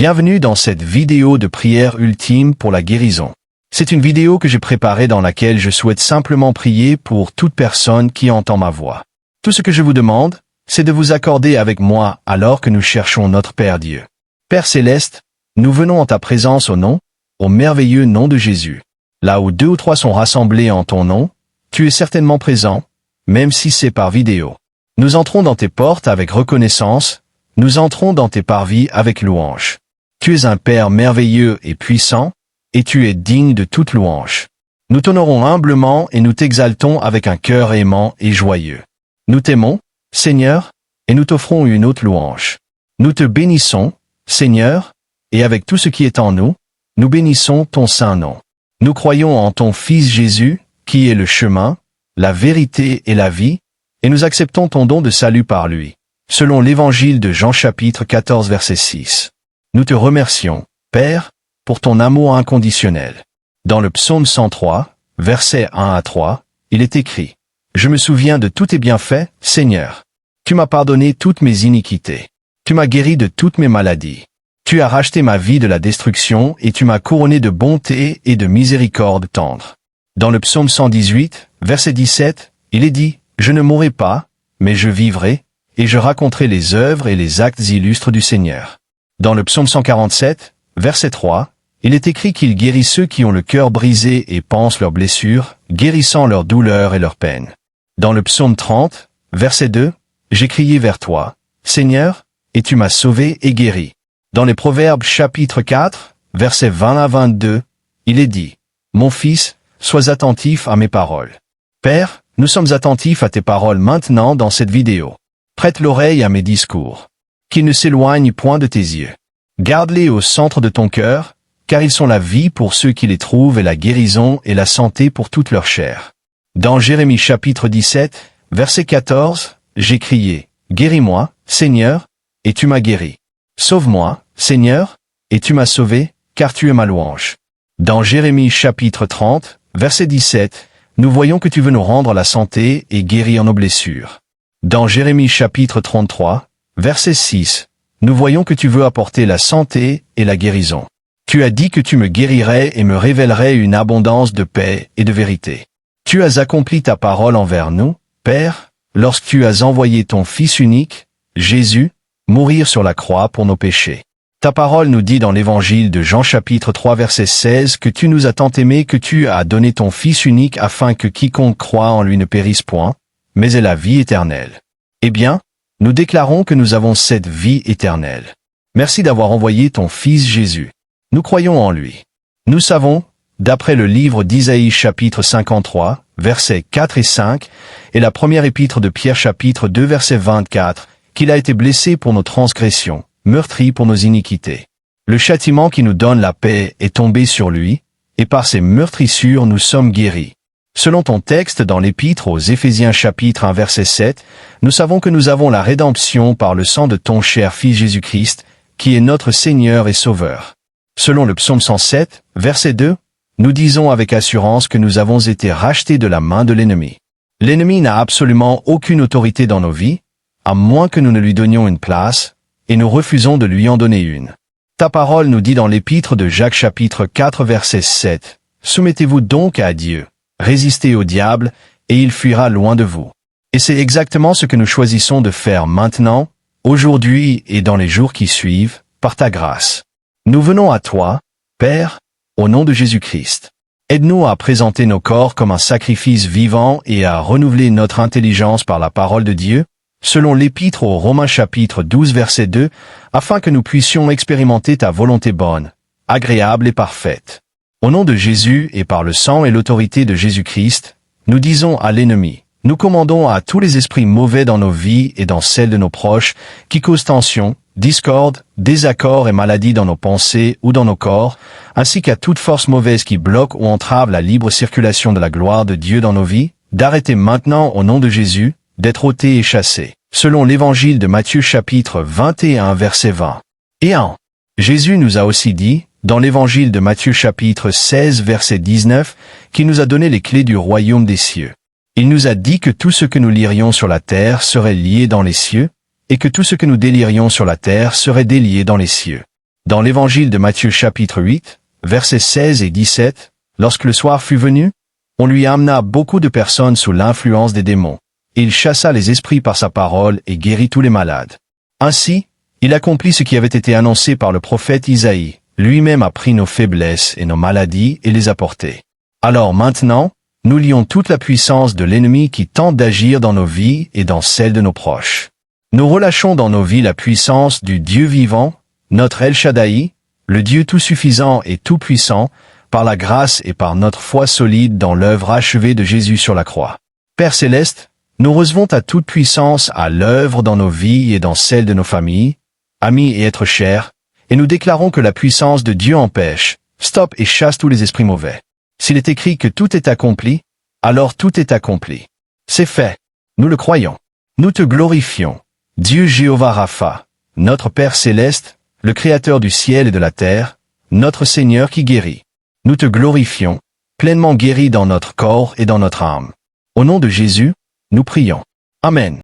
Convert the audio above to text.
Bienvenue dans cette vidéo de prière ultime pour la guérison. C'est une vidéo que j'ai préparée dans laquelle je souhaite simplement prier pour toute personne qui entend ma voix. Tout ce que je vous demande, c'est de vous accorder avec moi alors que nous cherchons notre Père Dieu. Père Céleste, nous venons en ta présence au merveilleux nom de Jésus. Là où 2 ou 3 sont rassemblés en ton nom, tu es certainement présent, même si c'est par vidéo. Nous entrons dans tes portes avec reconnaissance, nous entrons dans tes parvis avec louange. Tu es un Père merveilleux et puissant, et tu es digne de toute louange. Nous t'honorons humblement et nous t'exaltons avec un cœur aimant et joyeux. Nous t'aimons, Seigneur, et nous t'offrons une haute louange. Nous te bénissons, Seigneur, et avec tout ce qui est en nous, nous bénissons ton saint nom. Nous croyons en ton Fils Jésus, qui est le chemin, la vérité et la vie, et nous acceptons ton don de salut par lui, selon l'Évangile de Jean chapitre 14 verset 6. Nous te remercions, Père, pour ton amour inconditionnel. Dans le psaume 103, versets 1 à 3, il est écrit « Je me souviens de tous tes bienfaits, Seigneur. Tu m'as pardonné toutes mes iniquités. Tu m'as guéri de toutes mes maladies. Tu as racheté ma vie de la destruction et tu m'as couronné de bonté et de miséricorde tendre. » Dans le psaume 118, verset 17, il est dit « Je ne mourrai pas, mais je vivrai, et je raconterai les œuvres et les actes illustres du Seigneur. » Dans le psaume 147, verset 3, il est écrit qu'il guérit ceux qui ont le cœur brisé et pansent leurs blessures, guérissant leurs douleurs et leurs peines. Dans le psaume 30, verset 2, j'ai crié vers toi, Seigneur, et tu m'as sauvé et guéri. Dans les Proverbes chapitre 4, versets 20 à 22, il est dit, mon fils, sois attentif à mes paroles. Père, nous sommes attentifs à tes paroles maintenant dans cette vidéo. Prête l'oreille à mes discours. Qu'ils ne s'éloignent point de tes yeux. Garde-les au centre de ton cœur, car ils sont la vie pour ceux qui les trouvent et la guérison et la santé pour toute leur chair. Dans Jérémie chapitre 17, verset 14, j'ai crié, guéris-moi, Seigneur, et tu m'as guéri. Sauve-moi, Seigneur, et tu m'as sauvé, car tu es ma louange. Dans Jérémie chapitre 30, verset 17, nous voyons que tu veux nous rendre la santé et guérir nos blessures. Dans Jérémie chapitre 33, verset 6, nous voyons que tu veux apporter la santé et la guérison. Tu as dit que tu me guérirais et me révélerais une abondance de paix et de vérité. Tu as accompli ta parole envers nous, Père, lorsque tu as envoyé ton Fils unique, Jésus, mourir sur la croix pour nos péchés. Ta parole nous dit dans l'Évangile de Jean chapitre 3 verset 16 que tu nous as tant aimés que tu as donné ton Fils unique afin que quiconque croit en lui ne périsse point, mais ait la vie éternelle. Eh bien, nous déclarons que nous avons cette vie éternelle. Merci d'avoir envoyé ton Fils Jésus. Nous croyons en lui. Nous savons, d'après le livre d'Isaïe chapitre 53, versets 4 et 5, et la première épître de Pierre chapitre 2 verset 24, qu'il a été blessé pour nos transgressions, meurtri pour nos iniquités. Le châtiment qui nous donne la paix est tombé sur lui, et par ses meurtrissures nous sommes guéris. Selon ton texte dans l'épître aux Éphésiens chapitre 1 verset 7, nous savons que nous avons la rédemption par le sang de ton cher Fils Jésus-Christ, qui est notre Seigneur et Sauveur. Selon le psaume 107, verset 2, nous disons avec assurance que nous avons été rachetés de la main de l'ennemi. L'ennemi n'a absolument aucune autorité dans nos vies, à moins que nous ne lui donnions une place, et nous refusons de lui en donner une. Ta parole nous dit dans l'épître de Jacques chapitre 4 verset 7, soumettez-vous donc à Dieu. Résistez au diable, et il fuira loin de vous. Et c'est exactement ce que nous choisissons de faire maintenant, aujourd'hui et dans les jours qui suivent, par ta grâce. Nous venons à toi, Père, au nom de Jésus-Christ. Aide-nous à présenter nos corps comme un sacrifice vivant et à renouveler notre intelligence par la parole de Dieu, selon l'épître aux Romains chapitre 12 verset 2, afin que nous puissions expérimenter ta volonté bonne, agréable et parfaite. Au nom de Jésus et par le sang et l'autorité de Jésus-Christ, nous disons à l'ennemi, nous commandons à tous les esprits mauvais dans nos vies et dans celles de nos proches, qui causent tension, discorde, désaccord et maladie dans nos pensées ou dans nos corps, ainsi qu'à toute force mauvaise qui bloque ou entrave la libre circulation de la gloire de Dieu dans nos vies, d'arrêter maintenant au nom de Jésus, d'être ôtés et chassés, selon l'Évangile de Matthieu chapitre 21 verset 20. Et 1. Jésus nous a aussi dit, dans l'Évangile de Matthieu chapitre 16 verset 19, qu'il nous a donné les clés du royaume des cieux. Il nous a dit que tout ce que nous lirions sur la terre serait lié dans les cieux, et que tout ce que nous délirions sur la terre serait délié dans les cieux. Dans l'évangile de Matthieu chapitre 8, versets 16 et 17, lorsque le soir fut venu, on lui amena beaucoup de personnes sous l'influence des démons. Il chassa les esprits par sa parole et guérit tous les malades. Ainsi, il accomplit ce qui avait été annoncé par le prophète Isaïe. Lui-même a pris nos faiblesses et nos maladies et les a portées. Alors maintenant, nous lions toute la puissance de l'ennemi qui tente d'agir dans nos vies et dans celles de nos proches. Nous relâchons dans nos vies la puissance du Dieu vivant, notre El Shaddai, le Dieu tout-suffisant et tout-puissant, par la grâce et par notre foi solide dans l'œuvre achevée de Jésus sur la croix. Père céleste, nous recevons ta toute-puissance à l'œuvre dans nos vies et dans celles de nos familles, amis et êtres chers, et nous déclarons que la puissance de Dieu empêche, stoppe et chasse tous les esprits mauvais. S'il est écrit que tout est accompli, alors tout est accompli. C'est fait. Nous le croyons. Nous te glorifions. Dieu Jéhovah Rapha, notre Père céleste, le Créateur du ciel et de la terre, notre Seigneur qui guérit. Nous te glorifions, pleinement guéris dans notre corps et dans notre âme. Au nom de Jésus, nous prions. Amen.